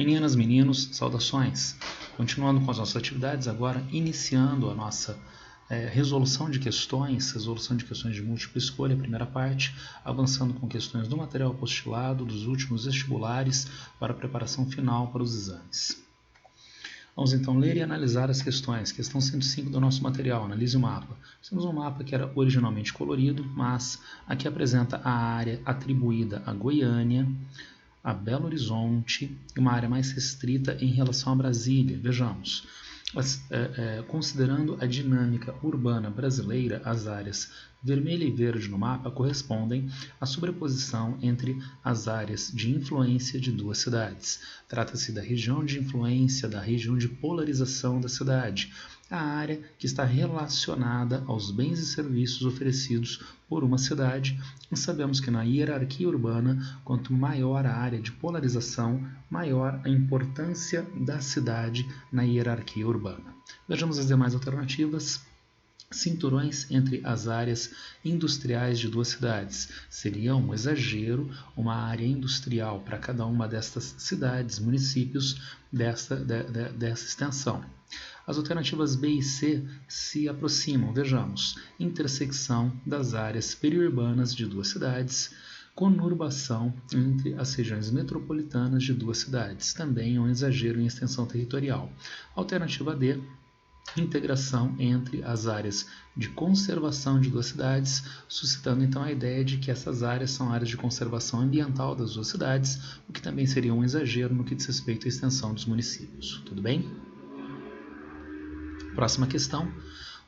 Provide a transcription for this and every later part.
Meninas, meninos, saudações! Continuando com as nossas atividades, agora iniciando a nossa resolução de questões de múltipla escolha, primeira parte, avançando com questões do material apostilado, dos últimos vestibulares, para a preparação final para os exames. Vamos então ler e analisar as questões. Questão 105 do nosso material, analise o mapa. Temos um mapa que era originalmente colorido, mas aqui apresenta a área atribuída a Goiânia, a Belo Horizonte e uma área mais restrita em relação a Brasília. Vejamos, considerando a dinâmica urbana brasileira, as áreas vermelha e verde no mapa correspondem à sobreposição entre as áreas de influência de duas cidades. Trata-se da região de influência, da região de polarização da cidade, a área que está relacionada aos bens e serviços oferecidos por uma cidade, e sabemos que na hierarquia urbana, quanto maior a área de polarização, maior a importância da cidade na hierarquia urbana. Vejamos as demais alternativas. Cinturões entre as áreas industriais de duas cidades. Seria um exagero uma área industrial para cada uma destas cidades, municípios dessa extensão. As alternativas B e C se aproximam. Vejamos, intersecção das áreas periurbanas de duas cidades, conurbação entre as regiões metropolitanas de duas cidades, também um exagero em extensão territorial. Alternativa D, integração entre as áreas de conservação de duas cidades, suscitando então a ideia de que essas áreas são áreas de conservação ambiental das duas cidades, o que também seria um exagero no que diz respeito à extensão dos municípios. Tudo bem? Próxima questão.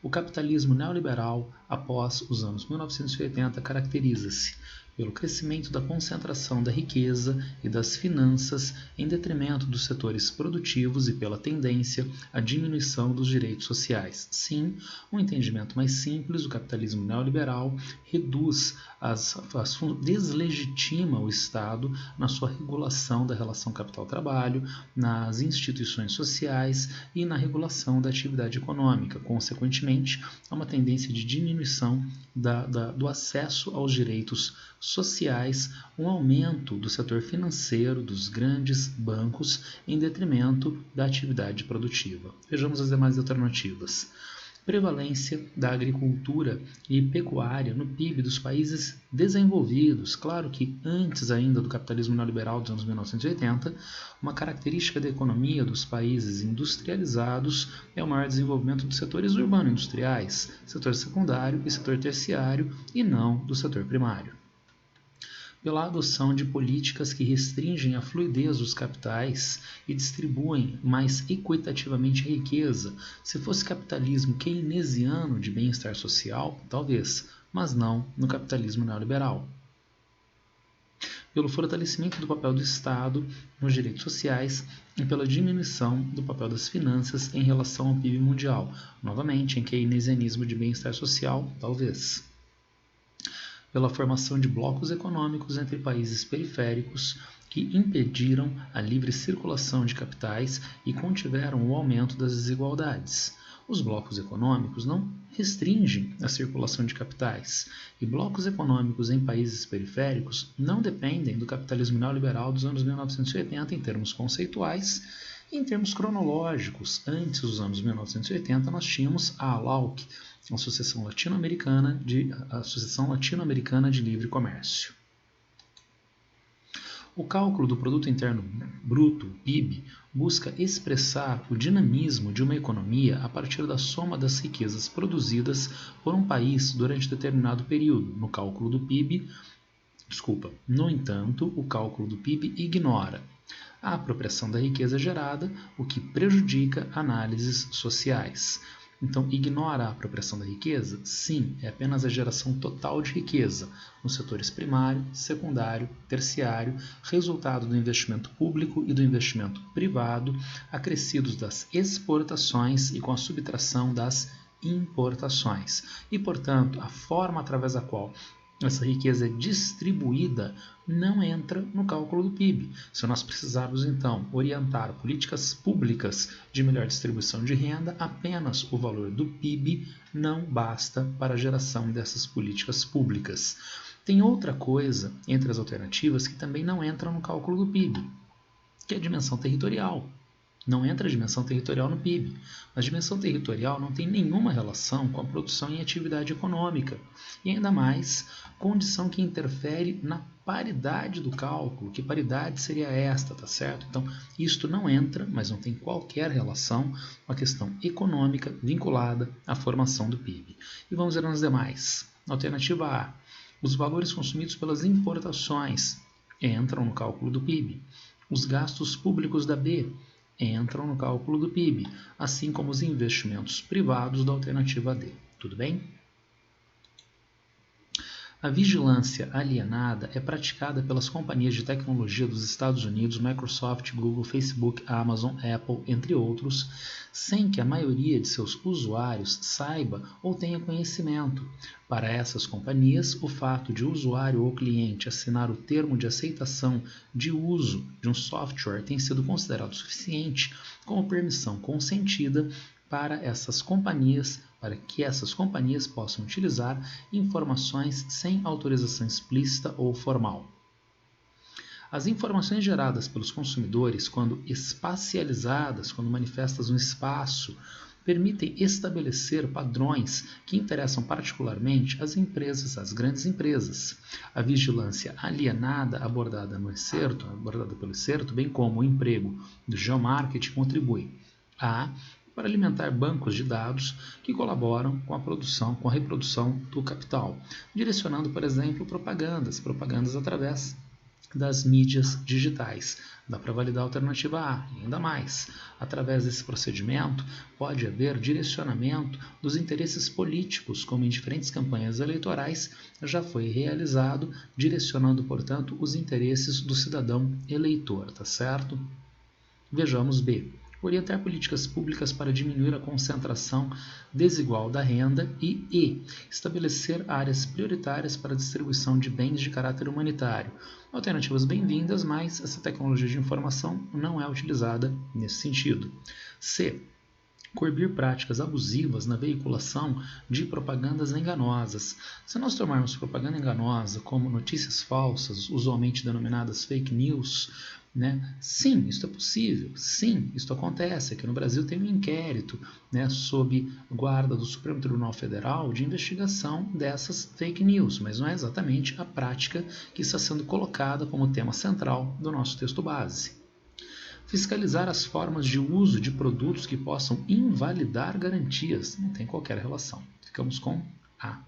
O capitalismo neoliberal, após os anos 1980, caracteriza-se pelo crescimento da concentração da riqueza e das finanças em detrimento dos setores produtivos e pela tendência à diminuição dos direitos sociais. Sim, um entendimento mais simples, o capitalismo neoliberal deslegitima o Estado na sua regulação da relação capital-trabalho, nas instituições sociais e na regulação da atividade econômica. Consequentemente, há uma tendência de diminuição do acesso aos direitos sociais, um aumento do setor financeiro, dos grandes bancos, em detrimento da atividade produtiva. Vejamos as demais alternativas. Prevalência da agricultura e pecuária no PIB dos países desenvolvidos. Claro que antes ainda do capitalismo neoliberal dos anos 1980, uma característica da economia dos países industrializados é o maior desenvolvimento dos setores urbano-industriais, setor secundário e setor terciário, e não do setor primário. Pela adoção de políticas que restringem a fluidez dos capitais e distribuem mais equitativamente a riqueza. Se fosse capitalismo keynesiano de bem-estar social, talvez, mas não no capitalismo neoliberal. Pelo fortalecimento do papel do Estado nos direitos sociais e pela diminuição do papel das finanças em relação ao PIB mundial. Novamente, em keynesianismo de bem-estar social, talvez. Pela formação de blocos econômicos entre países periféricos que impediram a livre circulação de capitais e contiveram o aumento das desigualdades. Os blocos econômicos não restringem a circulação de capitais, e blocos econômicos em países periféricos não dependem do capitalismo neoliberal dos anos 1980 em termos conceituais e em termos cronológicos. Antes dos anos 1980, nós tínhamos a ALAUC, a Associação Latino-Americana de Livre Comércio. O cálculo do Produto Interno Bruto, PIB, busca expressar o dinamismo de uma economia a partir da soma das riquezas produzidas por um país durante determinado período. No entanto, o cálculo do PIB ignora a apropriação da riqueza gerada, o que prejudica análises sociais. Então, ignora a apropriação da riqueza? Sim, é apenas a geração total de riqueza nos setores primário, secundário, terciário, resultado do investimento público e do investimento privado, acrescidos das exportações e com a subtração das importações. E, portanto, a forma através da qual essa riqueza é distribuída não entra no cálculo do PIB. Se nós precisarmos, então, orientar políticas públicas de melhor distribuição de renda, apenas o valor do PIB não basta para a geração dessas políticas públicas. Tem outra coisa entre as alternativas que também não entra no cálculo do PIB. que é a dimensão territorial. Não entra a dimensão territorial no PIB. A dimensão territorial não tem nenhuma relação com a produção em atividade econômica. E ainda mais, condição que interfere na paridade do cálculo. Que paridade seria esta, tá certo? Então, isto não entra, mas não tem qualquer relação com a questão econômica vinculada à formação do PIB. E vamos ver nos demais. Alternativa A. Os valores consumidos pelas importações entram no cálculo do PIB. Os gastos públicos da B entram no cálculo do PIB, assim como os investimentos privados da alternativa D. Tudo bem? A vigilância alienada é praticada pelas companhias de tecnologia dos Estados Unidos, Microsoft, Google, Facebook, Amazon, Apple, entre outros, sem que a maioria de seus usuários saiba ou tenha conhecimento. Para essas companhias, o fato de o usuário ou cliente assinar o termo de aceitação de uso de um software tem sido considerado suficiente como permissão consentida para que essas companhias possam utilizar informações sem autorização explícita ou formal. As informações geradas pelos consumidores, quando espacializadas, quando manifestas no espaço, permitem estabelecer padrões que interessam particularmente as empresas, as grandes empresas. A vigilância alienada abordada pelo excerto, bem como o emprego do geomarketing contribui para alimentar bancos de dados que colaboram com a reprodução do capital, direcionando, por exemplo, propagandas através das mídias digitais. Dá para validar a alternativa A, e ainda mais. Através desse procedimento, pode haver direcionamento dos interesses políticos, como em diferentes campanhas eleitorais já foi realizado, direcionando, portanto, os interesses do cidadão eleitor, tá certo? Vejamos B. Orientar políticas públicas para diminuir a concentração desigual da renda e estabelecer áreas prioritárias para a distribuição de bens de caráter humanitário. Alternativas bem-vindas, mas essa tecnologia de informação não é utilizada nesse sentido. C. Coibir práticas abusivas na veiculação de propagandas enganosas. Se nós tomarmos propaganda enganosa como notícias falsas, usualmente denominadas fake news, sim, isso é possível, sim, isso acontece. Aqui no Brasil tem um inquérito sob guarda do Supremo Tribunal Federal de investigação dessas fake news, mas não é exatamente a prática que está sendo colocada como tema central do nosso texto base. Fiscalizar as formas de uso de produtos que possam invalidar garantias. Não tem qualquer relação. Ficamos com A.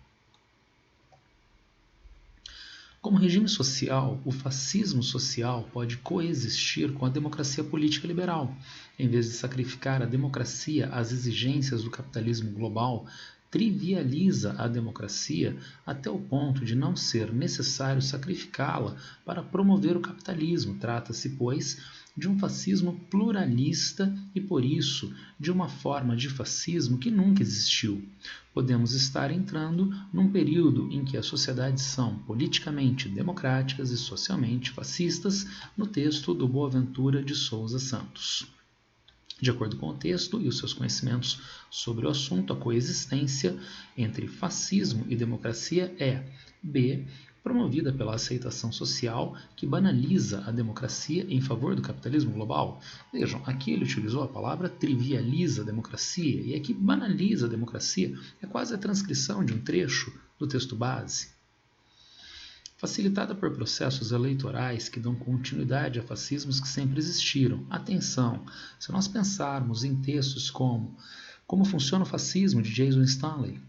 Como regime social, o fascismo social pode coexistir com a democracia política liberal. Em vez de sacrificar a democracia às exigências do capitalismo global, trivializa a democracia até o ponto de não ser necessário sacrificá-la para promover o capitalismo. Trata-se, pois, de um fascismo pluralista e, por isso, de uma forma de fascismo que nunca existiu. Podemos estar entrando num período em que as sociedades são politicamente democráticas e socialmente fascistas, no texto do Boaventura de Souza Santos. De acordo com o texto e os seus conhecimentos sobre o assunto, a coexistência entre fascismo e democracia é B. promovida pela aceitação social que banaliza a democracia em favor do capitalismo global. Vejam, aqui ele utilizou a palavra trivializa a democracia, e aqui banaliza a democracia é quase a transcrição de um trecho do texto base. Facilitada por processos eleitorais que dão continuidade a fascismos que sempre existiram. Atenção, se nós pensarmos em textos como funciona o fascismo, de Jason Stanley,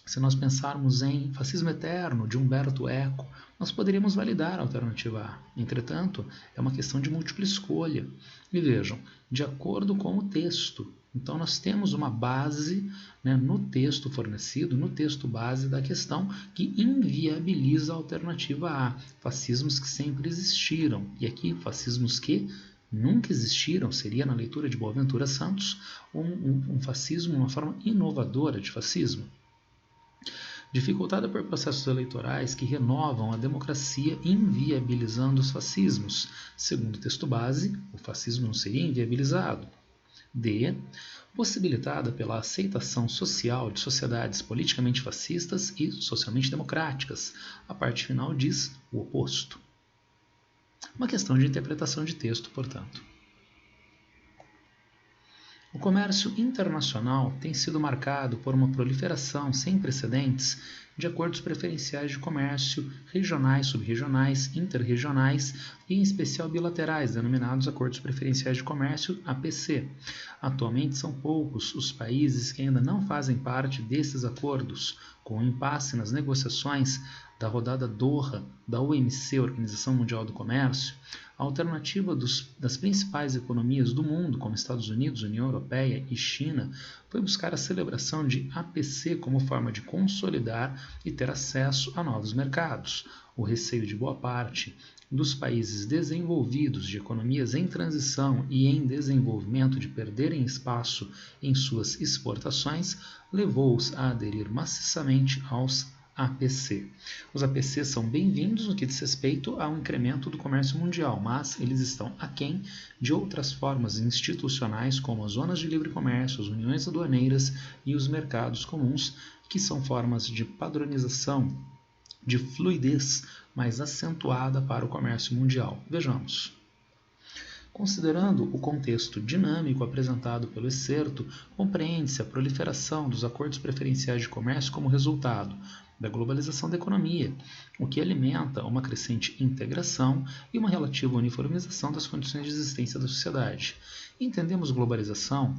se nós pensarmos em Fascismo Eterno, de Humberto Eco, nós poderíamos validar a alternativa A. Entretanto, é uma questão de múltipla escolha. E vejam, de acordo com o texto. Então, nós temos uma base no texto fornecido, no texto base da questão, que inviabiliza a alternativa A. Fascismos que sempre existiram. E aqui, fascismos que nunca existiram, seria, na leitura de Boaventura Santos, um fascismo, uma forma inovadora de fascismo. Dificultada por processos eleitorais que renovam a democracia, inviabilizando os fascismos. Segundo o texto base, o fascismo não seria inviabilizado. D. Possibilitada pela aceitação social de sociedades politicamente fascistas e socialmente democráticas. A parte final diz o oposto. Uma questão de interpretação de texto, portanto. O comércio internacional tem sido marcado por uma proliferação sem precedentes de acordos preferenciais de comércio regionais, subregionais, interregionais e, em especial, bilaterais, denominados Acordos Preferenciais de Comércio, APC. Atualmente, são poucos os países que ainda não fazem parte desses acordos, com o impasse nas negociações da rodada Doha da OMC, Organização Mundial do Comércio. A alternativa das principais economias do mundo, como Estados Unidos, União Europeia e China, foi buscar a celebração de APC como forma de consolidar e ter acesso a novos mercados. O receio de boa parte dos países desenvolvidos, de economias em transição e em desenvolvimento, de perderem espaço em suas exportações, levou-os a aderir maciçamente aos APC. Os APC são bem-vindos no que diz respeito ao incremento do comércio mundial, mas eles estão aquém de outras formas institucionais, como as zonas de livre comércio, as uniões aduaneiras e os mercados comuns, que são formas de padronização, de fluidez mais acentuada para o comércio mundial. Vejamos. Considerando o contexto dinâmico apresentado pelo excerto, compreende-se a proliferação dos acordos preferenciais de comércio como resultado da globalização da economia, o que alimenta uma crescente integração e uma relativa uniformização das condições de existência da sociedade. Entendemos globalização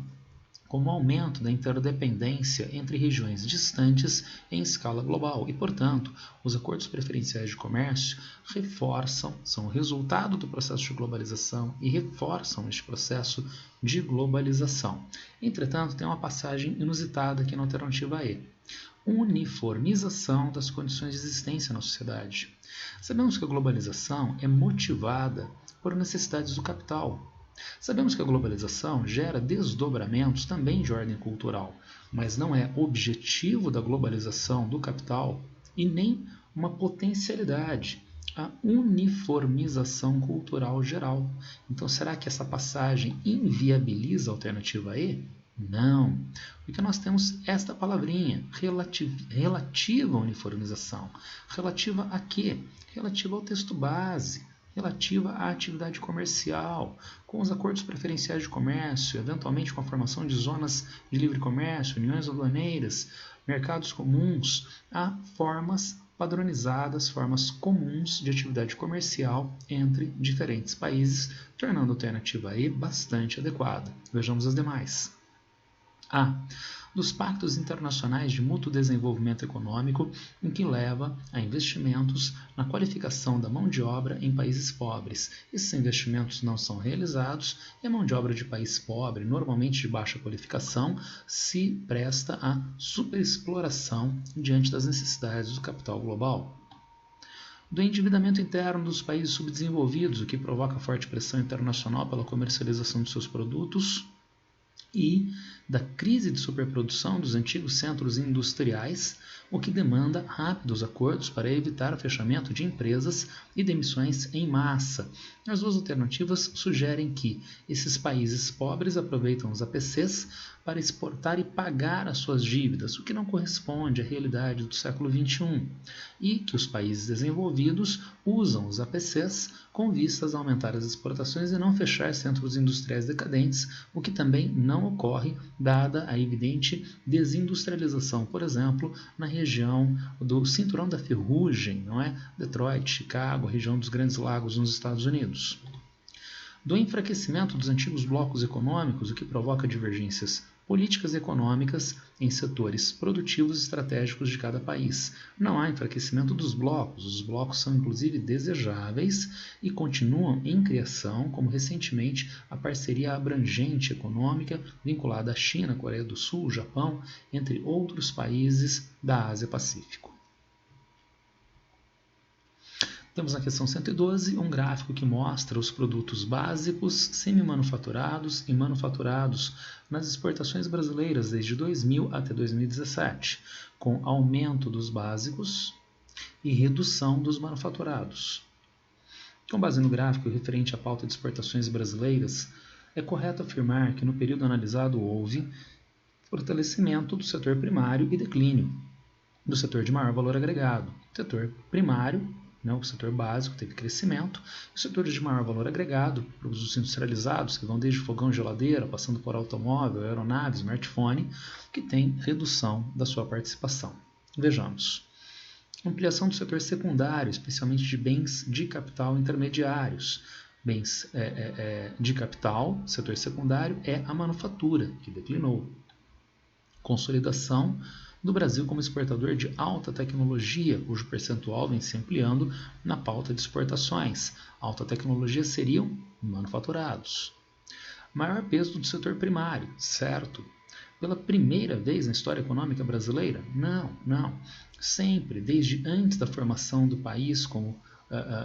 como aumento da interdependência entre regiões distantes em escala global e, portanto, os acordos preferenciais de comércio são o resultado do processo de globalização e reforçam este processo de globalização. Entretanto, tem uma passagem inusitada aqui na alternativa E. Uniformização das condições de existência na sociedade. Sabemos que a globalização é motivada por necessidades do capital. Sabemos que a globalização gera desdobramentos também de ordem cultural, mas não é objetivo da globalização do capital e nem uma potencialidade, a uniformização cultural geral. Então, será que essa passagem inviabiliza a alternativa E? Não, porque nós temos esta palavrinha, relativa à uniformização. Relativa a quê? Relativa ao texto base, relativa à atividade comercial, com os acordos preferenciais de comércio, eventualmente com a formação de zonas de livre comércio, uniões aduaneiras, mercados comuns, há formas padronizadas, formas comuns de atividade comercial entre diferentes países, tornando a alternativa E bastante adequada. Vejamos as demais. A. Dos pactos internacionais de mútuo desenvolvimento econômico, em que leva a investimentos na qualificação da mão de obra em países pobres. Esses investimentos não são realizados e a mão de obra de país pobre, normalmente de baixa qualificação, se presta à superexploração diante das necessidades do capital global. Do endividamento interno dos países subdesenvolvidos, o que provoca forte pressão internacional pela comercialização de seus produtos, e da crise de superprodução dos antigos centros industriais, o que demanda rápidos acordos para evitar o fechamento de empresas e demissões em massa. As duas alternativas sugerem que esses países pobres aproveitam os APCs para exportar e pagar as suas dívidas, o que não corresponde à realidade do século XXI, e que os países desenvolvidos usam os APCs com vistas a aumentar as exportações e não fechar centros industriais decadentes, o que também não ocorre dada a evidente desindustrialização, por exemplo, na região do Cinturão da Ferrugem, não é? Detroit, Chicago, a região dos Grandes Lagos nos Estados Unidos. Do enfraquecimento dos antigos blocos econômicos, o que provoca divergências políticas e econômicas em setores produtivos e estratégicos de cada país. Não há enfraquecimento dos blocos, os blocos são inclusive desejáveis e continuam em criação, como recentemente a parceria abrangente econômica vinculada à China, Coreia do Sul, Japão, entre outros países da Ásia-Pacífico. Temos na questão 112 um gráfico que mostra os produtos básicos, semi-manufaturados e manufaturados nas exportações brasileiras desde 2000 até 2017, com aumento dos básicos e redução dos manufaturados. Com base no gráfico referente à pauta de exportações brasileiras, é correto afirmar que no período analisado houve fortalecimento do setor primário e declínio do setor de maior valor agregado. O setor primário né? O setor básico teve crescimento, os setores de maior valor agregado, produtos industrializados, que vão desde fogão e geladeira, passando por automóvel, aeronave, smartphone, que tem redução da sua participação. Vejamos. Ampliação do setor secundário, especialmente de bens de capital intermediários. Bens de capital, setor secundário, é a manufatura, que declinou. Consolidação do Brasil como exportador de alta tecnologia, cujo percentual vem se ampliando na pauta de exportações. Alta tecnologia seriam manufaturados. Maior peso do setor primário, certo? Pela primeira vez na história econômica brasileira? Não. Sempre, desde antes da formação do país como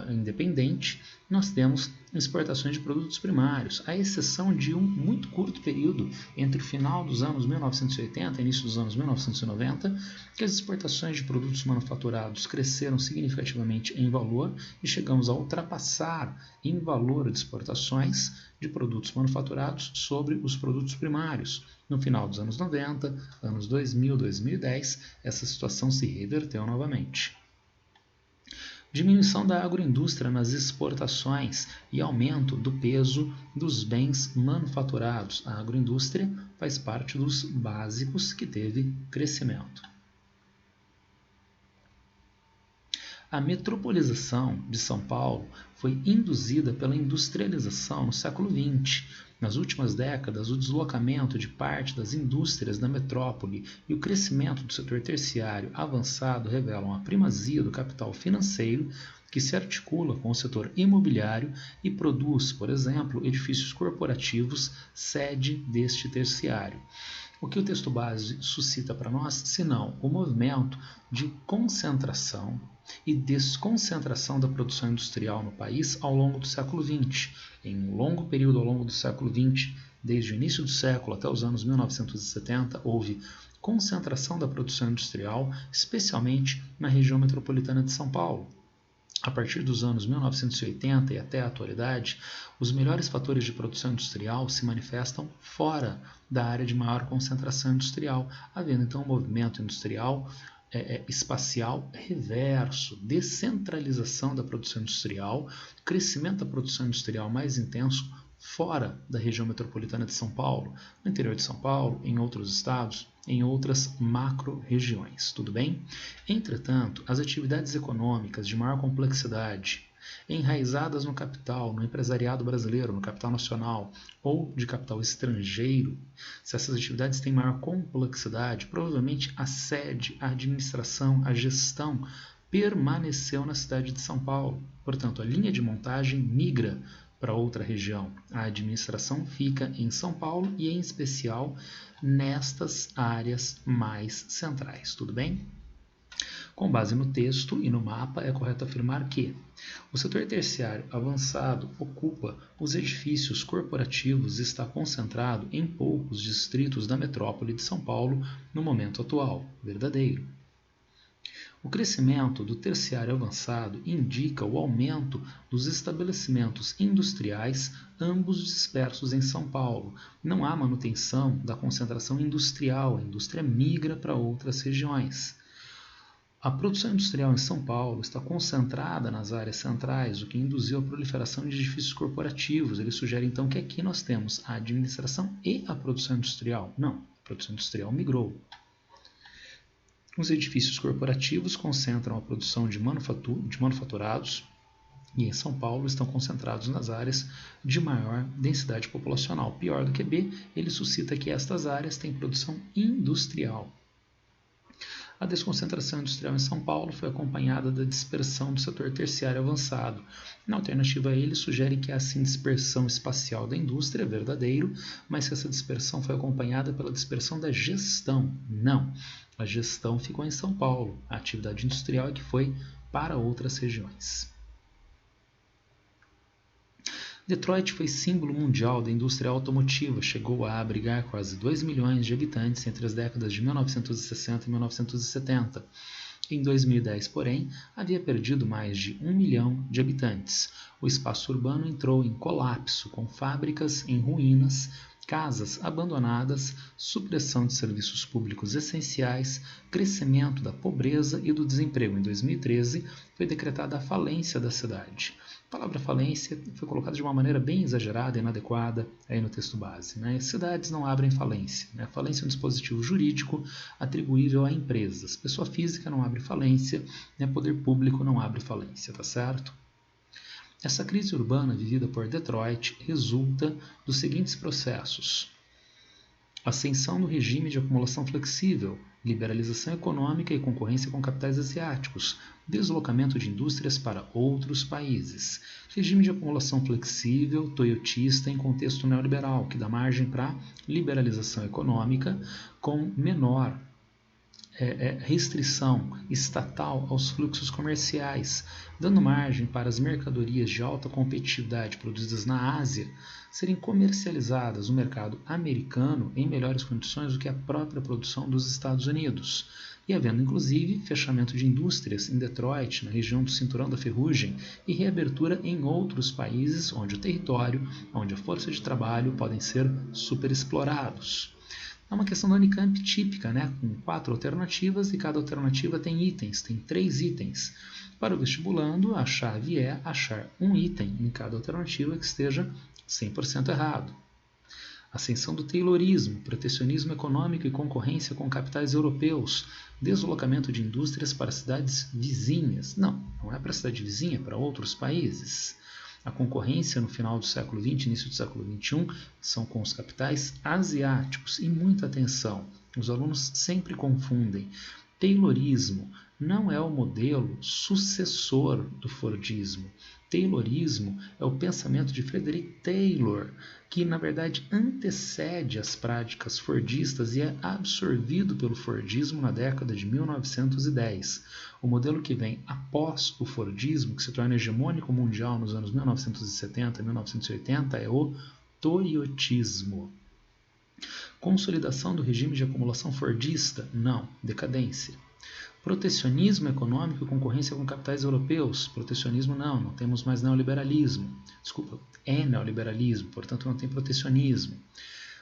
independente, nós temos exportações de produtos primários, à exceção de um muito curto período entre o final dos anos 1980 e início dos anos 1990, que as exportações de produtos manufaturados cresceram significativamente em valor e chegamos a ultrapassar em valor de exportações de produtos manufaturados sobre os produtos primários. No final dos anos 90, anos 2000, 2010, essa situação se reverteu novamente. Diminuição da agroindústria nas exportações e aumento do peso dos bens manufaturados. A agroindústria faz parte dos básicos que teve crescimento. A metropolização de São Paulo foi induzida pela industrialização no século XX. Nas últimas décadas, o deslocamento de parte das indústrias da metrópole e o crescimento do setor terciário avançado revelam a primazia do capital financeiro que se articula com o setor imobiliário e produz, por exemplo, edifícios corporativos sede deste terciário. O que o texto base suscita para nós, senão o movimento de concentração e desconcentração da produção industrial no país ao longo do século XX. Em um longo período ao longo do século XX, desde o início do século até os anos 1970, houve concentração da produção industrial, especialmente na região metropolitana de São Paulo. A partir dos anos 1980 e até a atualidade, os melhores fatores de produção industrial se manifestam fora da área de maior concentração industrial, havendo então um movimento industrial espacial reverso, descentralização da produção industrial, crescimento da produção industrial mais intenso fora da região metropolitana de São Paulo, no interior de São Paulo, em outros estados, em outras macro-regiões, tudo bem? Entretanto, as atividades econômicas de maior complexidade, enraizadas no capital, no empresariado brasileiro, no capital nacional ou de capital estrangeiro, se essas atividades têm maior complexidade, provavelmente a sede, a administração, a gestão permaneceu na cidade de São Paulo. Portanto, a linha de montagem migra para outra região. A administração fica em São Paulo e, em especial, nestas áreas mais centrais. Tudo bem? Com base no texto e no mapa, é correto afirmar que o setor terciário avançado ocupa os edifícios corporativos e está concentrado em poucos distritos da metrópole de São Paulo no momento atual. Verdadeiro. O crescimento do terciário avançado indica o aumento dos estabelecimentos industriais, ambos dispersos em São Paulo. Não há manutenção da concentração industrial, a indústria migra para outras regiões. A produção industrial em São Paulo está concentrada nas áreas centrais, o que induziu a proliferação de edifícios corporativos. Ele sugere então que aqui nós temos a administração e a produção industrial. Não, a produção industrial migrou. Os edifícios corporativos concentram a produção de manufaturados e em São Paulo estão concentrados nas áreas de maior densidade populacional. Pior do que B, ele suscita que estas áreas têm produção industrial. A desconcentração industrial em São Paulo foi acompanhada da dispersão do setor terciário avançado. Na alternativa a ele, sugere que há sim dispersão espacial da indústria, verdadeiro, mas que essa dispersão foi acompanhada pela dispersão da gestão. Não, a gestão ficou em São Paulo, a atividade industrial é que foi para outras regiões. Detroit foi símbolo mundial da indústria automotiva, chegou a abrigar quase 2 milhões de habitantes entre as décadas de 1960 e 1970. Em 2010, porém, havia perdido mais de 1 milhão de habitantes. O espaço urbano entrou em colapso, com fábricas em ruínas casas abandonadas, supressão de serviços públicos essenciais, crescimento da pobreza e do desemprego. Em 2013, foi decretada a falência da cidade. A palavra falência foi colocada de uma maneira bem exagerada e inadequada aí no texto base. Né? Cidades não abrem falência. Né? Falência é um dispositivo jurídico atribuível a empresas. Pessoa física não abre falência, né? Poder público não abre falência, tá certo? Essa crise urbana vivida por Detroit resulta dos seguintes processos: ascensão do regime de acumulação flexível, liberalização econômica e concorrência com capitais asiáticos, deslocamento de indústrias para outros países, regime de acumulação flexível toyotista em contexto neoliberal, que dá margem para liberalização econômica com menor restrição estatal aos fluxos comerciais, dando margem para as mercadorias de alta competitividade produzidas na Ásia serem comercializadas no mercado americano em melhores condições do que a própria produção dos Estados Unidos, e havendo inclusive fechamento de indústrias em Detroit, na região do Cinturão da Ferrugem, e reabertura em outros países onde o território, onde a força de trabalho podem ser superexplorados. É uma questão da Unicamp típica, né? Com 4 alternativas e cada alternativa tem itens, tem 3 itens. Para o vestibulando, a chave é achar um item em cada alternativa que esteja 100% errado. Ascensão do taylorismo, protecionismo econômico e concorrência com capitais europeus, deslocamento de indústrias para cidades vizinhas. Não é para a cidade vizinha, é para outros países. A concorrência no final do século XX, início do século XXI, são com os capitais asiáticos. E muita atenção, os alunos sempre confundem. Taylorismo não é o modelo sucessor do Fordismo. Taylorismo é o pensamento de Frederick Taylor, que na verdade antecede as práticas fordistas e é absorvido pelo Fordismo na década de 1910. O modelo que vem após o Fordismo, que se torna hegemônico mundial nos anos 1970 e 1980, é o Toyotismo. Consolidação do regime de acumulação fordista? Não, decadência. Protecionismo econômico e concorrência com capitais europeus? Protecionismo não temos mais neoliberalismo. Desculpa, é neoliberalismo, portanto não tem protecionismo.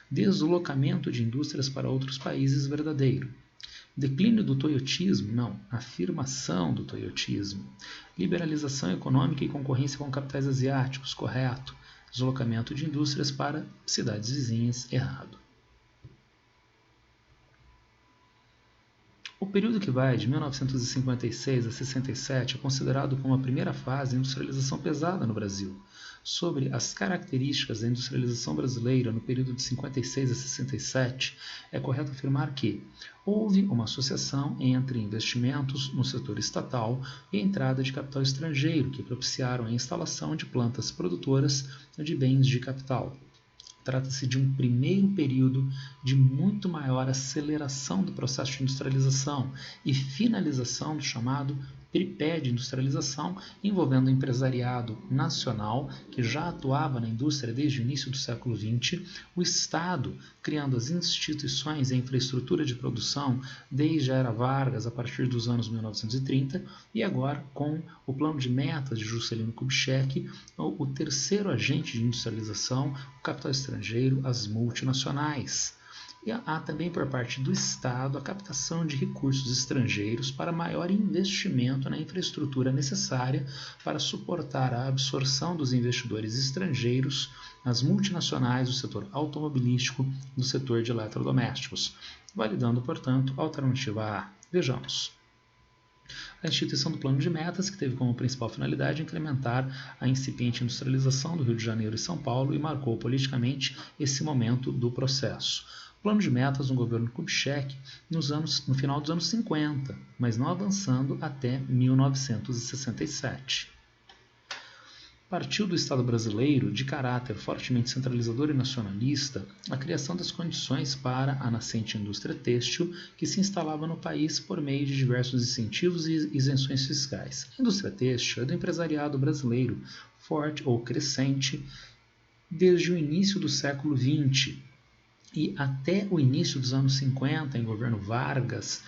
Deslocamento de indústrias para outros países? Verdadeiro. Declínio do toyotismo? Não, afirmação do toyotismo. Liberalização econômica e concorrência com capitais asiáticos? Correto. Deslocamento de indústrias para cidades vizinhas? Errado. O período que vai de 1956 a 67 é considerado como a primeira fase de industrialização pesada no Brasil. Sobre as características da industrialização brasileira no período de 56 a 67, é correto afirmar que houve uma associação entre investimentos no setor estatal e a entrada de capital estrangeiro, que propiciaram a instalação de plantas produtoras de bens de capital. Trata-se de um primeiro período de muito maior aceleração do processo de industrialização e finalização do chamado tripé de industrialização, envolvendo o empresariado nacional, que já atuava na indústria desde o início do século XX, o Estado, criando as instituições e a infraestrutura de produção desde a era Vargas, a partir dos anos 1930, e agora com o plano de metas de Juscelino Kubitschek, o terceiro agente de industrialização, o capital estrangeiro, as multinacionais. E há também por parte do Estado a captação de recursos estrangeiros para maior investimento na infraestrutura necessária para suportar a absorção dos investidores estrangeiros nas multinacionais do setor automobilístico e do setor de eletrodomésticos, validando, portanto, a alternativa A. Vejamos. A instituição do Plano de Metas, que teve como principal finalidade incrementar a incipiente industrialização do Rio de Janeiro e São Paulo e marcou politicamente esse momento do processo. Plano de metas no governo Kubitschek no final dos anos 50, mas não avançando até 1967. Partiu do Estado brasileiro, de caráter fortemente centralizador e nacionalista, a criação das condições para a nascente indústria têxtil que se instalava no país por meio de diversos incentivos e isenções fiscais. A indústria têxtil é do empresariado brasileiro, forte ou crescente, desde o início do século XX, e até o início dos anos 50, em governo Vargas,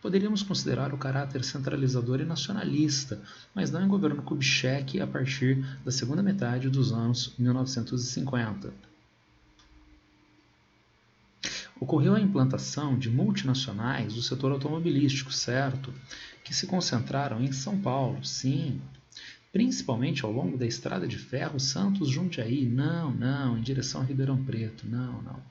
poderíamos considerar o caráter centralizador e nacionalista, mas não em governo Kubitschek a partir da segunda metade dos anos 1950. Ocorreu a implantação de multinacionais do setor automobilístico, certo? Que se concentraram em São Paulo, sim, principalmente ao longo da estrada de ferro Santos-Jundiaí, não, em direção a Ribeirão Preto, não.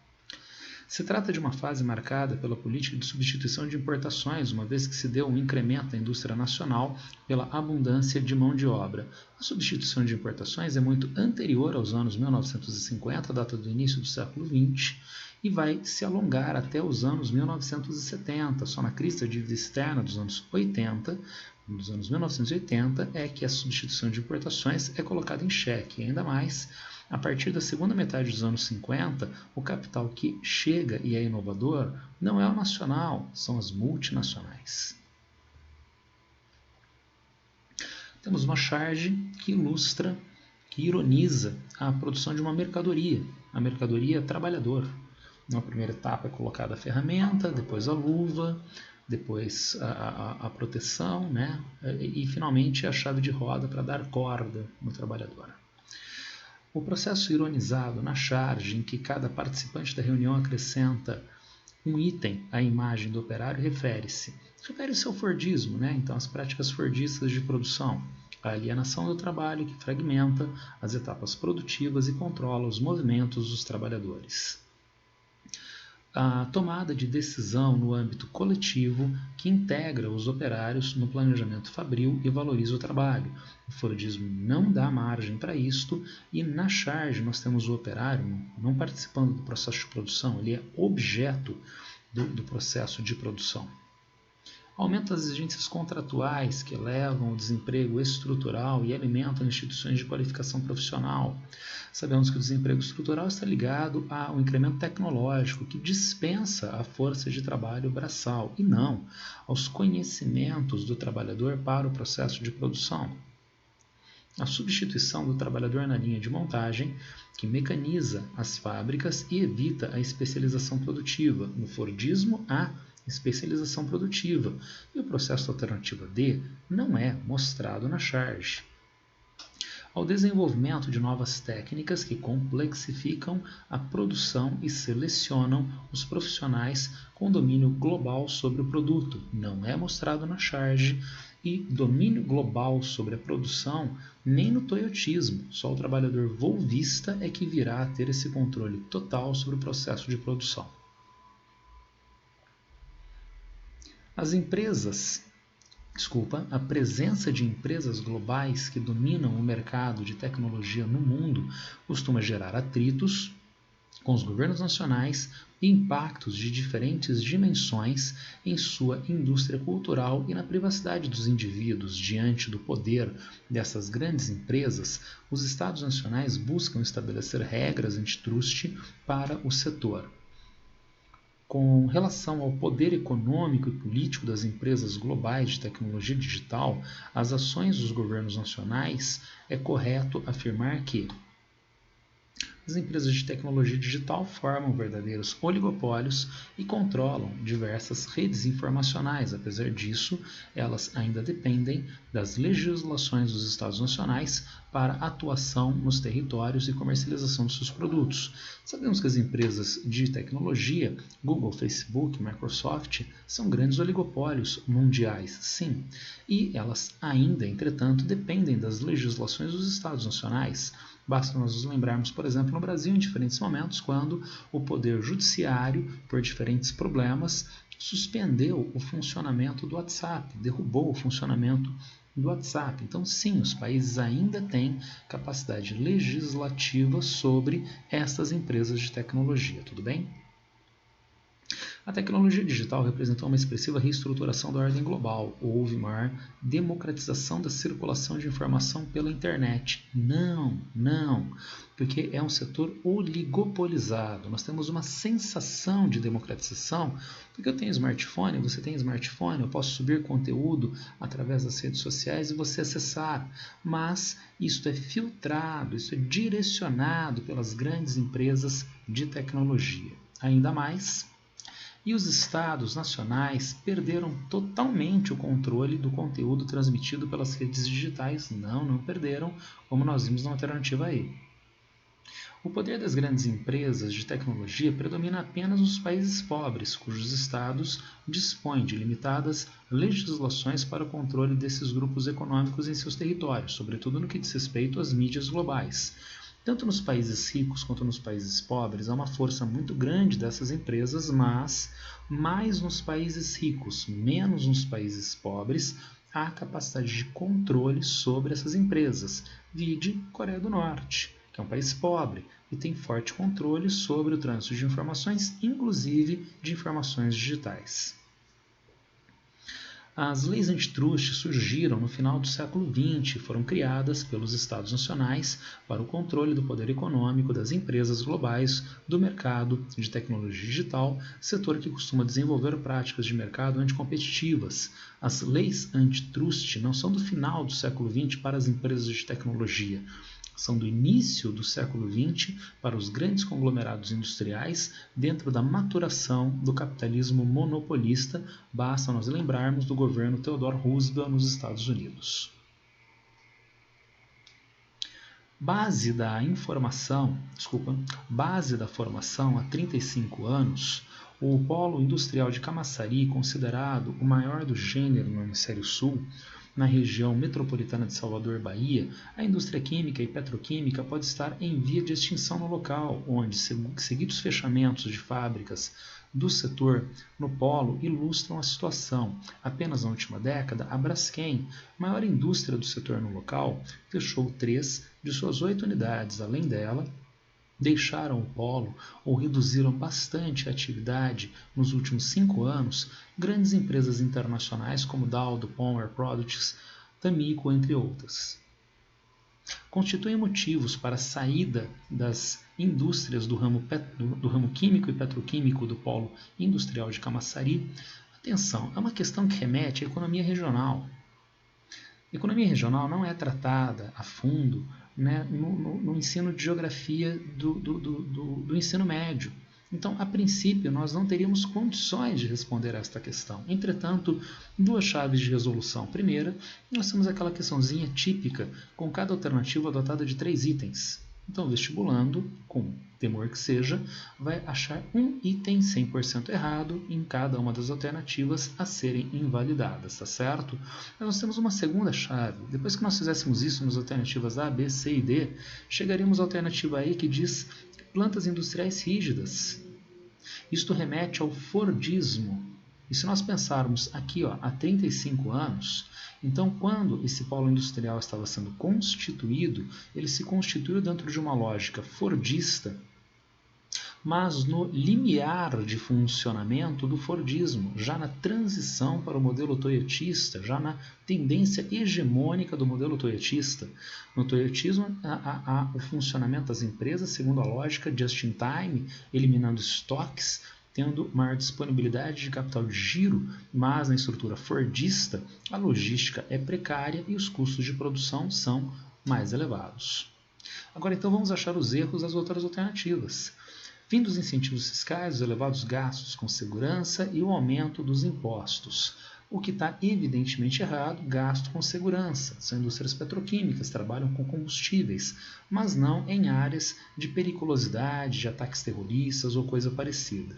Se trata de uma fase marcada pela política de substituição de importações, uma vez que se deu um incremento da indústria nacional pela abundância de mão de obra. A substituição de importações é muito anterior aos anos 1950, data do início do século XX, e vai se alongar até os anos 1970. Só na crise da dívida externa dos anos 80, dos anos 1980, é que a substituição de importações é colocada em xeque, e ainda mais a partir da segunda metade dos anos 50, o capital que chega e é inovador não é o nacional, são as multinacionais. Temos uma charge que ilustra, que ironiza a produção de uma mercadoria, a mercadoria trabalhador. Na primeira etapa é colocada a ferramenta, depois a luva, depois a proteção, né? E finalmente a chave de roda para dar corda no trabalhador. O processo ironizado na charge, em que cada participante da reunião acrescenta um item à imagem do operário, refere-se ao Fordismo, né? Então as práticas fordistas de produção, a alienação do trabalho que fragmenta as etapas produtivas e controla os movimentos dos trabalhadores. A tomada de decisão no âmbito coletivo que integra os operários no planejamento fabril e valoriza o trabalho. O Fordismo não dá margem para isto e na charge nós temos o operário não participando do processo de produção, ele é objeto do processo de produção. Aumenta as exigências contratuais que elevam o desemprego estrutural e alimentam instituições de qualificação profissional. Sabemos que o desemprego estrutural está ligado ao incremento tecnológico que dispensa a força de trabalho braçal e não aos conhecimentos do trabalhador para o processo de produção. A substituição do trabalhador na linha de montagem, que mecaniza as fábricas e evita a especialização produtiva. No Fordismo, há especialização produtiva, e o processo alternativa D não é mostrado na charge. Ao desenvolvimento de novas técnicas que complexificam a produção e selecionam os profissionais com domínio global sobre o produto, não é mostrado na charge, e domínio global sobre a produção nem no toyotismo, só o trabalhador volvista é que virá a ter esse controle total sobre o processo de produção. A presença de empresas globais que dominam o mercado de tecnologia no mundo costuma gerar atritos com os governos nacionais e impactos de diferentes dimensões em sua indústria cultural e na privacidade dos indivíduos. Diante do poder dessas grandes empresas, os Estados nacionais buscam estabelecer regras antitruste para o setor. Com relação ao poder econômico e político das empresas globais de tecnologia digital, as ações dos governos nacionais, é correto afirmar que as empresas de tecnologia digital formam verdadeiros oligopólios e controlam diversas redes informacionais. Apesar disso, elas ainda dependem das legislações dos Estados nacionais para atuação nos territórios e comercialização de seus produtos. Sabemos que as empresas de tecnologia, Google, Facebook, Microsoft, são grandes oligopólios mundiais, sim, e elas ainda, entretanto, dependem das legislações dos Estados nacionais. Basta nós nos lembrarmos, por exemplo, no Brasil, em diferentes momentos, quando o Poder Judiciário, por diferentes problemas, suspendeu o funcionamento do WhatsApp, derrubou o funcionamento do WhatsApp. Então, sim, os países ainda têm capacidade legislativa sobre essas empresas de tecnologia, tudo bem? A tecnologia digital representou uma expressiva reestruturação da ordem global. Houve maior democratização da circulação de informação pela internet. Não, porque é um setor oligopolizado. Nós temos uma sensação de democratização, porque eu tenho smartphone, você tem smartphone, eu posso subir conteúdo através das redes sociais e você acessar. Mas isso é filtrado, isso é direcionado pelas grandes empresas de tecnologia. Ainda mais, e os estados nacionais perderam totalmente o controle do conteúdo transmitido pelas redes digitais. Não perderam, como nós vimos na alternativa E. O poder das grandes empresas de tecnologia predomina apenas nos países pobres, cujos estados dispõem de limitadas legislações para o controle desses grupos econômicos em seus territórios, sobretudo no que diz respeito às mídias globais. Tanto nos países ricos quanto nos países pobres, há uma força muito grande dessas empresas, mas mais nos países ricos, menos nos países pobres, há capacidade de controle sobre essas empresas. Vide Coreia do Norte, que é um país pobre e tem forte controle sobre o trânsito de informações, inclusive de informações digitais. As leis antitrust surgiram no final do século XX e foram criadas pelos Estados nacionais para o controle do poder econômico das empresas globais do mercado de tecnologia digital, setor que costuma desenvolver práticas de mercado anticompetitivas. As leis antitrust não são do final do século XX para as empresas de tecnologia, são do início do século XX para os grandes conglomerados industriais dentro da maturação do capitalismo monopolista, basta nós lembrarmos do governo Theodore Roosevelt nos Estados Unidos. Base da formação há 35 anos, o polo industrial de Camaçari, considerado o maior do gênero no hemisfério sul, na região metropolitana de Salvador, Bahia, a indústria química e petroquímica pode estar em via de extinção no local, onde seguidos fechamentos de fábricas do setor no polo ilustram a situação. Apenas na última década, a Braskem, maior indústria do setor no local, fechou 3 de suas 8 unidades. Além dela, deixaram o polo ou reduziram bastante a atividade nos últimos 5 anos grandes empresas internacionais como Dow, DuPont, Air Products, Tamico, entre outras. Constituem motivos para a saída das indústrias do ramo químico e petroquímico do polo industrial de Camaçari. Atenção, é uma questão que remete à economia regional. A economia regional não é tratada a fundo, né, no ensino de geografia do ensino médio. Então, a princípio, nós não teríamos condições de responder a esta questão. Entretanto, 2 chaves de resolução. Primeira, nós temos aquela questãozinha típica, com cada alternativa dotada de 3 itens. Então, o vestibulando, com temor que seja, vai achar um item 100% errado em cada uma das alternativas a serem invalidadas, tá certo? Mas nós temos uma segunda chave. Depois que nós fizéssemos isso nas alternativas A, B, C e D, chegaríamos à alternativa E, que diz plantas industriais rígidas. Isto remete ao Fordismo. E se nós pensarmos aqui há 35 anos, então quando esse polo industrial estava sendo constituído, ele se constituiu dentro de uma lógica fordista, mas no limiar de funcionamento do Fordismo, já na transição para o modelo toyotista, já na tendência hegemônica do modelo toyotista. No toyotismo, há o funcionamento das empresas segundo a lógica just in time, eliminando estoques, tendo maior disponibilidade de capital de giro, mas na estrutura fordista, a logística é precária e os custos de produção são mais elevados. Agora, então, vamos achar os erros das outras alternativas. Fim dos incentivos fiscais, os elevados gastos com segurança e o aumento dos impostos. O que está evidentemente errado, gasto com segurança. São indústrias petroquímicas, trabalham com combustíveis, mas não em áreas de periculosidade, de ataques terroristas ou coisa parecida.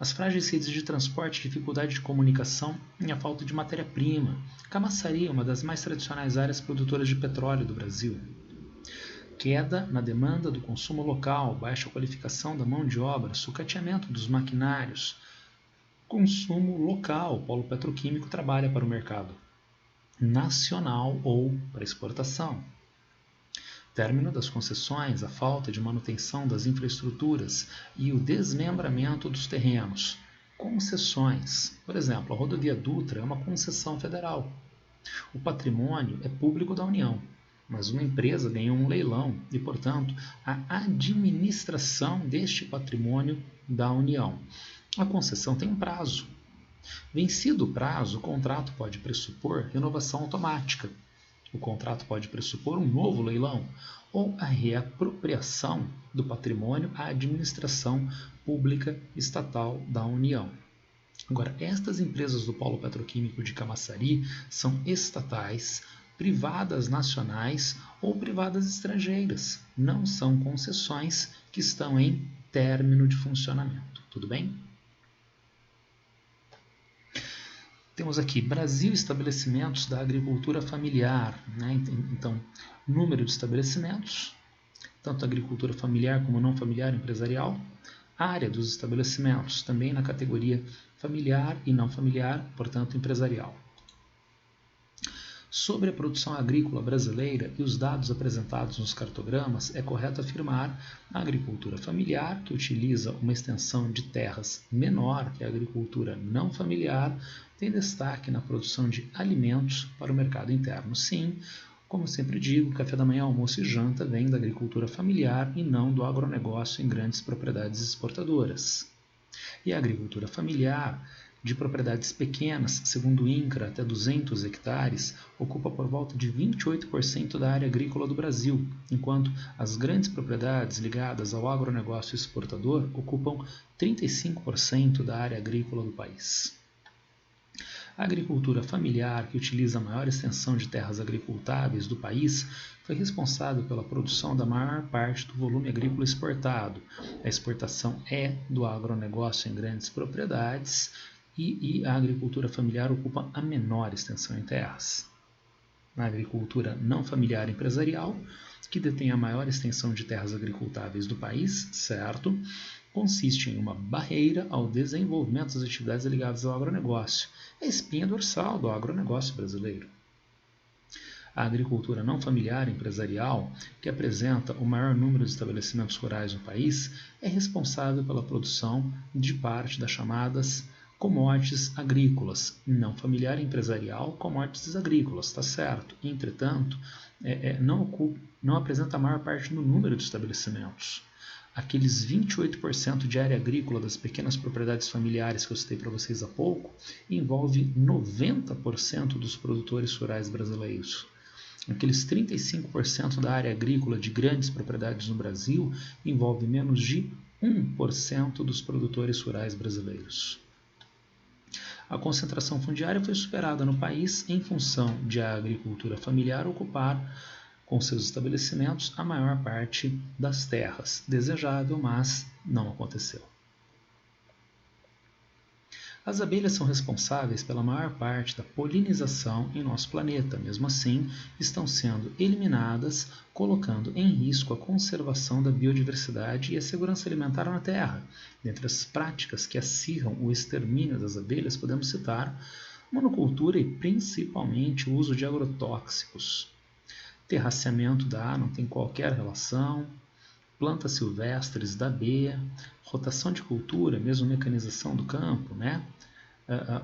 As frágeis redes de transporte, dificuldade de comunicação e a falta de matéria-prima. Camaçari é uma das mais tradicionais áreas produtoras de petróleo do Brasil. Queda na demanda do consumo local, baixa qualificação da mão de obra, sucateamento dos maquinários. Consumo local, o polo petroquímico trabalha para o mercado nacional ou para exportação. Término das concessões, a falta de manutenção das infraestruturas e o desmembramento dos terrenos. Concessões. Por exemplo, a rodovia Dutra é uma concessão federal. O patrimônio é público da União, mas uma empresa ganhou um leilão e, portanto, a administração deste patrimônio da União. A concessão tem um prazo. Vencido o prazo, o contrato pode pressupor renovação automática. O contrato pode pressupor um novo leilão ou a reapropriação do patrimônio à administração pública estatal da União. Agora, estas empresas do polo petroquímico de Camaçari são estatais, privadas nacionais ou privadas estrangeiras. Não são concessões que estão em término de funcionamento. Tudo bem? Temos aqui Brasil, estabelecimentos da agricultura familiar. Né? Então, número de estabelecimentos, tanto agricultura familiar como não familiar empresarial. Área dos estabelecimentos, também na categoria familiar e não familiar, portanto empresarial. Sobre a produção agrícola brasileira e os dados apresentados nos cartogramas, é correto afirmar a agricultura familiar, que utiliza uma extensão de terras menor que a agricultura não familiar, tem destaque na produção de alimentos para o mercado interno. Sim, como sempre digo, café da manhã, almoço e janta vem da agricultura familiar e não do agronegócio em grandes propriedades exportadoras. E a agricultura familiar, de propriedades pequenas, segundo o INCRA, até 200 hectares, ocupa por volta de 28% da área agrícola do Brasil, enquanto as grandes propriedades ligadas ao agronegócio exportador ocupam 35% da área agrícola do país. A agricultura familiar, que utiliza a maior extensão de terras agricultáveis do país, foi responsável pela produção da maior parte do volume agrícola exportado. A exportação é do agronegócio em grandes propriedades e a agricultura familiar ocupa a menor extensão em terras. Na agricultura não familiar empresarial, que detém a maior extensão de terras agricultáveis do país, certo? Consiste em uma barreira ao desenvolvimento das atividades ligadas ao agronegócio. É a espinha dorsal do agronegócio brasileiro. A agricultura não familiar empresarial, que apresenta o maior número de estabelecimentos rurais no país, é responsável pela produção de parte das chamadas commodities agrícolas. Não familiar empresarial, commodities agrícolas, está certo. Entretanto, não apresenta a maior parte no número de estabelecimentos. Aqueles 28% de área agrícola das pequenas propriedades familiares que eu citei para vocês há pouco, envolve 90% dos produtores rurais brasileiros. Aqueles 35% da área agrícola de grandes propriedades no Brasil envolve menos de 1% dos produtores rurais brasileiros. A concentração fundiária foi superada no país em função de a agricultura familiar ocupar com seus estabelecimentos a maior parte das terras. Desejável, mas não aconteceu. As abelhas são responsáveis pela maior parte da polinização em nosso planeta. Mesmo assim, estão sendo eliminadas, colocando em risco a conservação da biodiversidade e a segurança alimentar na Terra. Dentre as práticas que acirram o extermínio das abelhas, podemos citar monocultura e principalmente o uso de agrotóxicos. Terraceamento da não tem qualquer relação, plantas silvestres da B, rotação de cultura, mesmo mecanização do campo, né?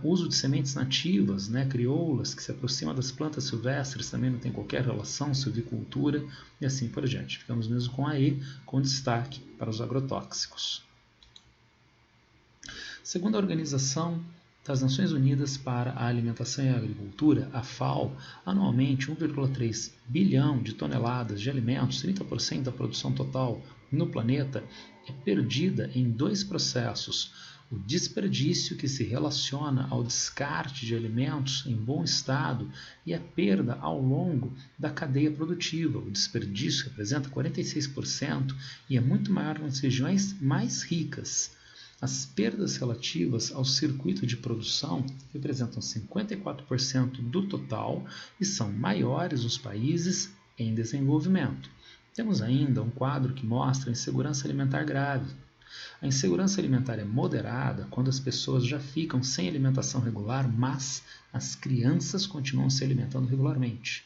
Uso de sementes nativas, né? Crioulas, que se aproximam das plantas silvestres, também não tem qualquer relação, silvicultura e assim por diante. Ficamos mesmo com a E, com destaque para os agrotóxicos. Segundo a Organização das Nações Unidas para a Alimentação e a Agricultura, a FAO, anualmente 1,3 bilhão de toneladas de alimentos, 30% da produção total no planeta, é perdida em dois processos: o desperdício, que se relaciona ao descarte de alimentos em bom estado, e a perda ao longo da cadeia produtiva. O desperdício representa 46% e é muito maior nas regiões mais ricas. As perdas relativas ao circuito de produção representam 54% do total e são maiores nos países em desenvolvimento. Temos ainda um quadro que mostra a insegurança alimentar grave. A insegurança alimentar é moderada quando as pessoas já ficam sem alimentação regular, mas as crianças continuam se alimentando regularmente.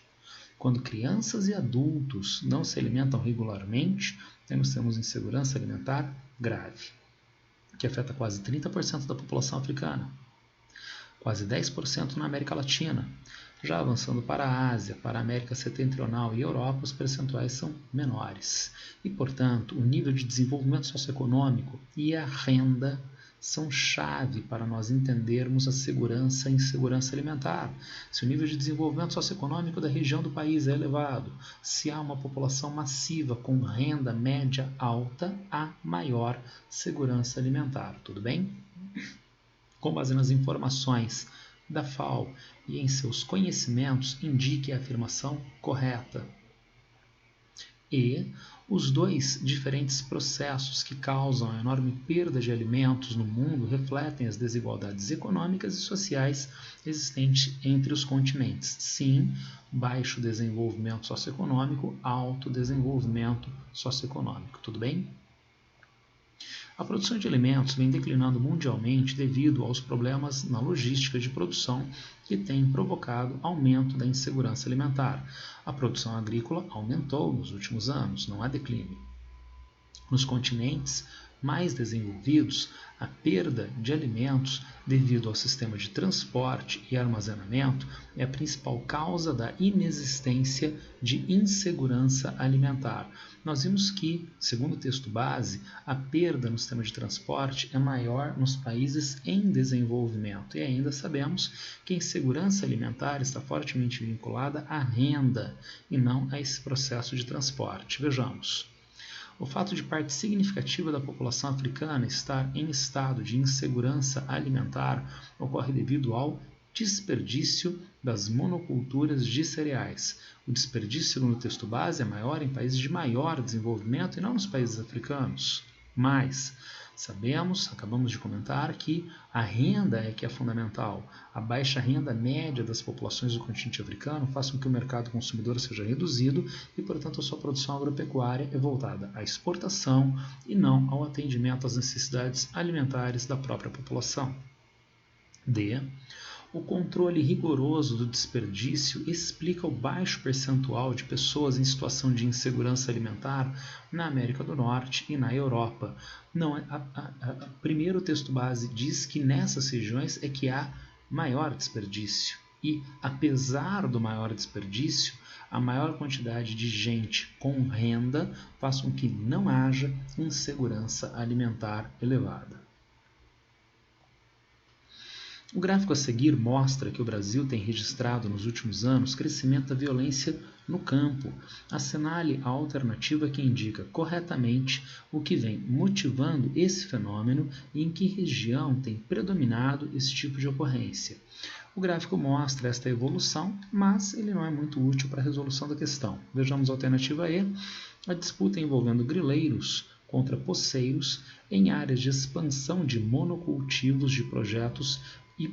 Quando crianças e adultos não se alimentam regularmente, temos insegurança alimentar grave, que afeta quase 30% da população africana, quase 10% na América Latina. Já avançando para a Ásia, para a América Setentrional e Europa, os percentuais são menores. E, portanto, o nível de desenvolvimento socioeconômico e a renda são chave para nós entendermos a segurança e insegurança alimentar. Se o nível de desenvolvimento socioeconômico da região do país é elevado, se há uma população massiva com renda média alta, há maior segurança alimentar. Tudo bem? Com base nas informações da FAO e em seus conhecimentos, indique a afirmação correta. E os dois diferentes processos que causam a enorme perda de alimentos no mundo refletem as desigualdades econômicas e sociais existentes entre os continentes. Sim, baixo desenvolvimento socioeconômico, alto desenvolvimento socioeconômico. Tudo bem? A produção de alimentos vem declinando mundialmente devido aos problemas na logística de produção que têm provocado aumento da insegurança alimentar. A produção agrícola aumentou nos últimos anos, não há declínio. Nos continentes mais desenvolvidos, a perda de alimentos devido ao sistema de transporte e armazenamento é a principal causa da inexistência de insegurança alimentar. Nós vimos que, segundo o texto base, a perda no sistema de transporte é maior nos países em desenvolvimento. E ainda sabemos que a insegurança alimentar está fortemente vinculada à renda e não a esse processo de transporte. Vejamos. O fato de parte significativa da população africana estar em estado de insegurança alimentar ocorre devido ao desperdício das monoculturas de cereais. O desperdício, segundo o texto base, é maior em países de maior desenvolvimento e não nos países africanos. Mas acabamos de comentar que a renda é que é fundamental. A baixa renda média das populações do continente africano faz com que o mercado consumidor seja reduzido e, portanto, a sua produção agropecuária é voltada à exportação e não ao atendimento às necessidades alimentares da própria população. D. O controle rigoroso do desperdício explica o baixo percentual de pessoas em situação de insegurança alimentar na América do Norte e na Europa. Primeiro o texto base diz que nessas regiões é que há maior desperdício. E, apesar do maior desperdício, a maior quantidade de gente com renda faz com que não haja insegurança alimentar elevada. O gráfico a seguir mostra que o Brasil tem registrado nos últimos anos crescimento da violência no campo. Assinale a alternativa que indica corretamente o que vem motivando esse fenômeno e em que região tem predominado esse tipo de ocorrência. O gráfico mostra esta evolução, mas ele não é muito útil para a resolução da questão. Vejamos a alternativa E, a disputa envolvendo grileiros contra poceiros em áreas de expansão de monocultivos de projetos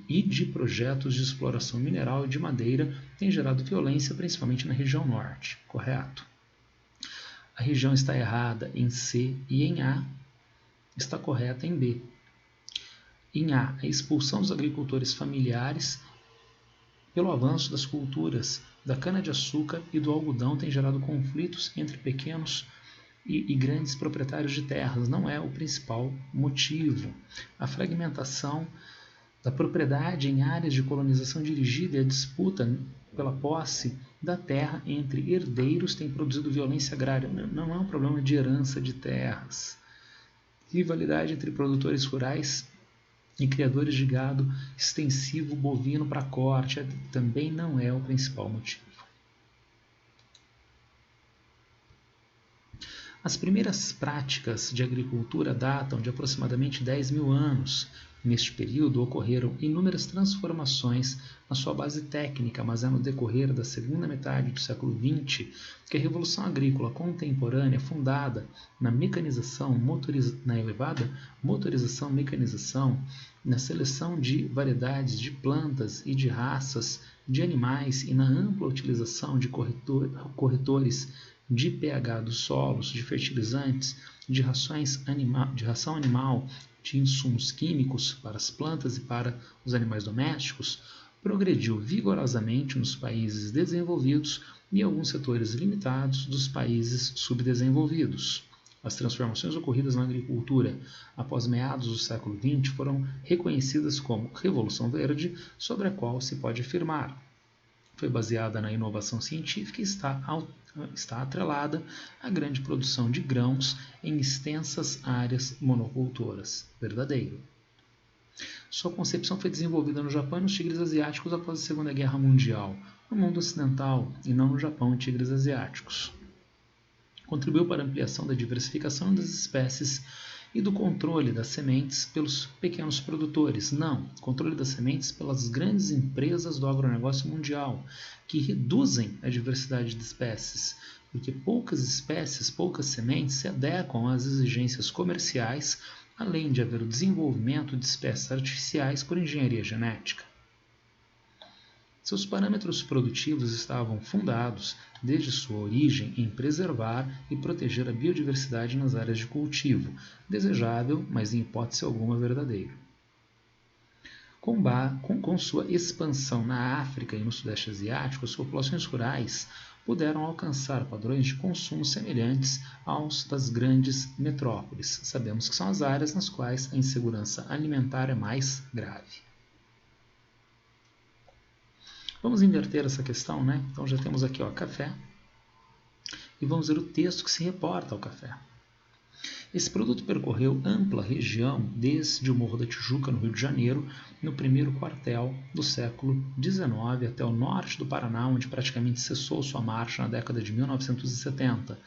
e de projetos de exploração mineral e de madeira tem gerado violência principalmente na região norte. Correto. A região está errada em C e em A está correta em B. Em A, a expulsão dos agricultores familiares pelo avanço das culturas da cana-de-açúcar e do algodão tem gerado conflitos entre pequenos e grandes proprietários de terras. Não é o principal motivo. A fragmentação da propriedade em áreas de colonização dirigida e a disputa pela posse da terra entre herdeiros tem produzido violência agrária. Não é um problema de herança de terras. Rivalidade entre produtores rurais e criadores de gado extensivo bovino para corte também não é o principal motivo. As primeiras práticas de agricultura datam de aproximadamente 10 mil anos. Neste período ocorreram inúmeras transformações na sua base técnica, mas é no decorrer da segunda metade do século XX que a Revolução Agrícola contemporânea, fundada na mecanização, na elevada motorização, mecanização, na seleção de variedades de plantas e de raças de animais e na ampla utilização de corretores de pH dos solos, de fertilizantes, de ração animal, de insumos químicos para as plantas e para os animais domésticos, progrediu vigorosamente nos países desenvolvidos e em alguns setores limitados dos países subdesenvolvidos. As transformações ocorridas na agricultura após meados do século XX foram reconhecidas como Revolução Verde, sobre a qual se pode afirmar. Foi baseada na inovação científica e está atrelada à grande produção de grãos em extensas áreas monocultoras. Verdadeiro. Sua concepção foi desenvolvida no Japão e nos tigres asiáticos após a Segunda Guerra Mundial, no mundo ocidental e não no Japão e tigres asiáticos. Contribuiu para a ampliação da diversificação das espécies e do controle das sementes pelos pequenos produtores. Não, controle das sementes pelas grandes empresas do agronegócio mundial, que reduzem a diversidade de espécies, porque poucas espécies, poucas sementes se adequam às exigências comerciais, além de haver o desenvolvimento de espécies artificiais por engenharia genética. Seus parâmetros produtivos estavam fundados, desde sua origem, em preservar e proteger a biodiversidade nas áreas de cultivo, desejável, mas em hipótese alguma verdadeiro. Com sua expansão na África e no Sudeste Asiático, as populações rurais puderam alcançar padrões de consumo semelhantes aos das grandes metrópoles. Sabemos que são as áreas nas quais a insegurança alimentar é mais grave. Vamos inverter essa questão, né? Então já temos aqui café e vamos ver o texto que se reporta ao café. Esse produto percorreu ampla região desde o Morro da Tijuca, no Rio de Janeiro, no primeiro quartel do século XIX, até o norte do Paraná, onde praticamente cessou sua marcha na década de 1970.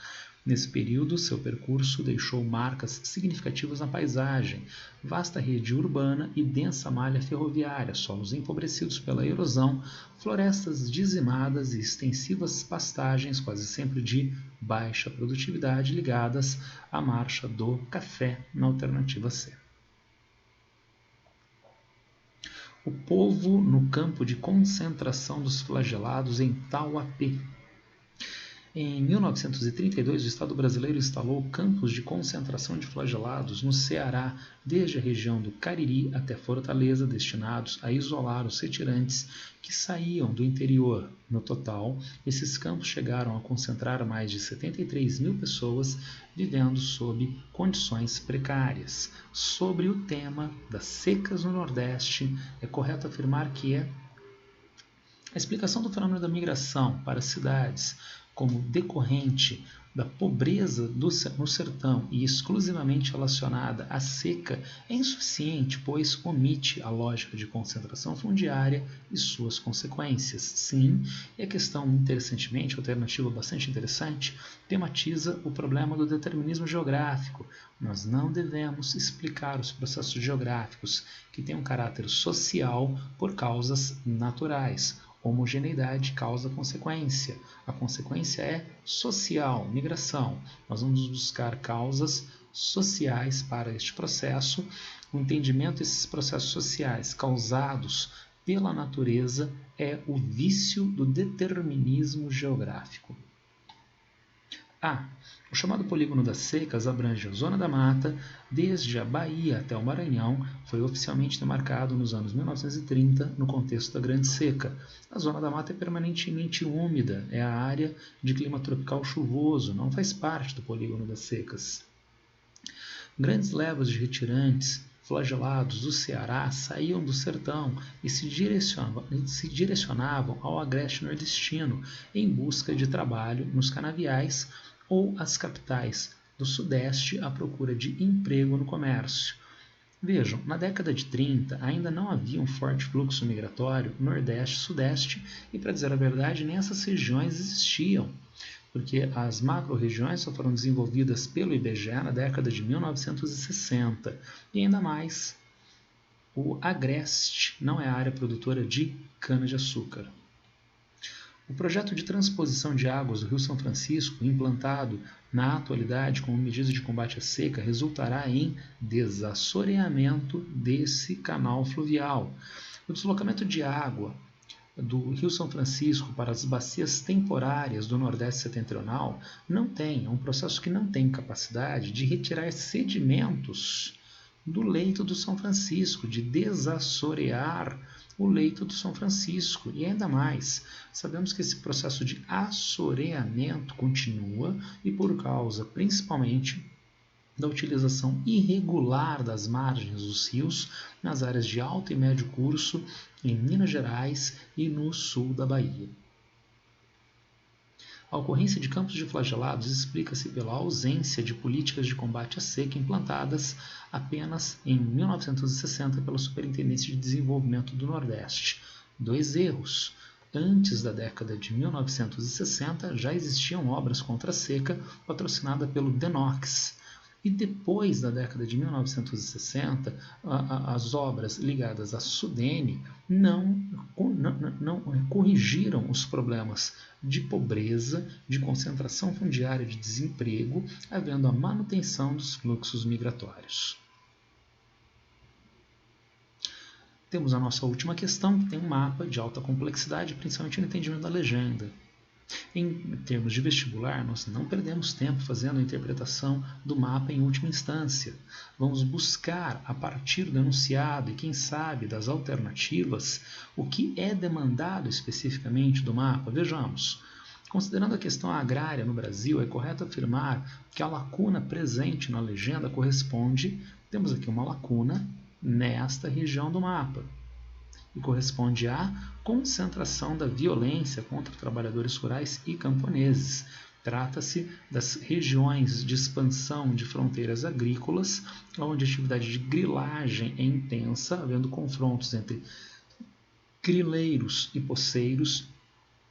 Nesse período, seu percurso deixou marcas significativas na paisagem, vasta rede urbana e densa malha ferroviária, solos empobrecidos pela erosão, florestas dizimadas e extensivas pastagens, quase sempre de baixa produtividade, ligadas à marcha do café na alternativa C. O povo no campo de concentração dos flagelados em Tauapé. Em 1932, o Estado brasileiro instalou campos de concentração de flagelados no Ceará, desde a região do Cariri até Fortaleza, destinados a isolar os retirantes que saíam do interior. No total, esses campos chegaram a concentrar mais de 73 mil pessoas vivendo sob condições precárias. Sobre o tema das secas no Nordeste, é correto afirmar que a explicação do fenômeno da migração para as cidades como decorrente da pobreza no sertão e exclusivamente relacionada à seca é insuficiente, pois omite a lógica de concentração fundiária e suas consequências. Sim, e a questão, interessantemente, alternativa bastante interessante, tematiza o problema do determinismo geográfico. Nós não devemos explicar os processos geográficos que têm um caráter social por causas naturais. Homogeneidade causa-consequência. A consequência é social, migração. Nós vamos buscar causas sociais para este processo. O entendimento desses processos sociais causados pela natureza é o vício do determinismo geográfico. O chamado polígono das secas abrange a Zona da Mata, desde a Bahia até o Maranhão, foi oficialmente demarcado nos anos 1930 no contexto da Grande Seca. A Zona da Mata é permanentemente úmida, é a área de clima tropical chuvoso, não faz parte do polígono das secas. Grandes levas de retirantes flagelados do Ceará saíam do sertão e se direcionavam ao agreste nordestino em busca de trabalho nos canaviais ou às capitais do Sudeste à procura de emprego no comércio. Vejam, na década de 30 ainda não havia um forte fluxo migratório Nordeste-Sudeste e, para dizer a verdade, nem essas regiões existiam, porque as macro-regiões só foram desenvolvidas pelo IBGE na década de 1960. E ainda mais, o Agreste não é a área produtora de cana-de-açúcar. O projeto de transposição de águas do Rio São Francisco, implantado na atualidade como medida de combate à seca, resultará em desassoreamento desse canal fluvial. O deslocamento de água do Rio São Francisco para as bacias temporárias do Nordeste Setentrional é um processo que não tem capacidade de retirar sedimentos do leito do São Francisco, de desassorear o leito do São Francisco. E ainda mais, sabemos que esse processo de assoreamento continua e por causa, principalmente, da utilização irregular das margens dos rios nas áreas de alto e médio curso em Minas Gerais e no sul da Bahia. A ocorrência de campos de flagelados explica-se pela ausência de políticas de combate à seca implantadas apenas em 1960 pela Superintendência de Desenvolvimento do Nordeste. 2 erros. Antes da década de 1960 já existiam obras contra a seca patrocinadas pelo DENOX. E depois da década de 1960, as obras ligadas à Sudene não corrigiram os problemas de pobreza, de concentração fundiária, de desemprego, havendo a manutenção dos fluxos migratórios. Temos a nossa última questão, que tem um mapa de alta complexidade, principalmente no entendimento da legenda. Em termos de vestibular, nós não perdemos tempo fazendo a interpretação do mapa em última instância. Vamos buscar, a partir do enunciado e, quem sabe, das alternativas, o que é demandado especificamente do mapa. Vejamos. Considerando a questão agrária no Brasil, é correto afirmar que a lacuna presente na legenda corresponde, temos aqui uma lacuna, nesta região do mapa. E corresponde à concentração da violência contra trabalhadores rurais e camponeses. Trata-se das regiões de expansão de fronteiras agrícolas, onde a atividade de grilagem é intensa, havendo confrontos entre grileiros e poceiros,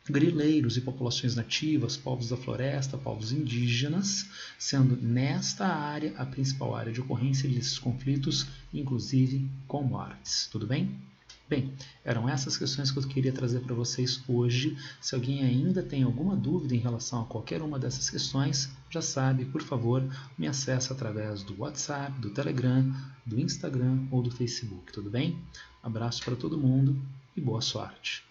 grileiros e populações nativas, povos da floresta, povos indígenas, sendo nesta área a principal área de ocorrência desses conflitos, inclusive com mortes. Tudo bem? Bem, eram essas questões que eu queria trazer para vocês hoje. Se alguém ainda tem alguma dúvida em relação a qualquer uma dessas questões, já sabe, por favor, me acesse através do WhatsApp, do Telegram, do Instagram ou do Facebook, tudo bem? Abraço para todo mundo e boa sorte!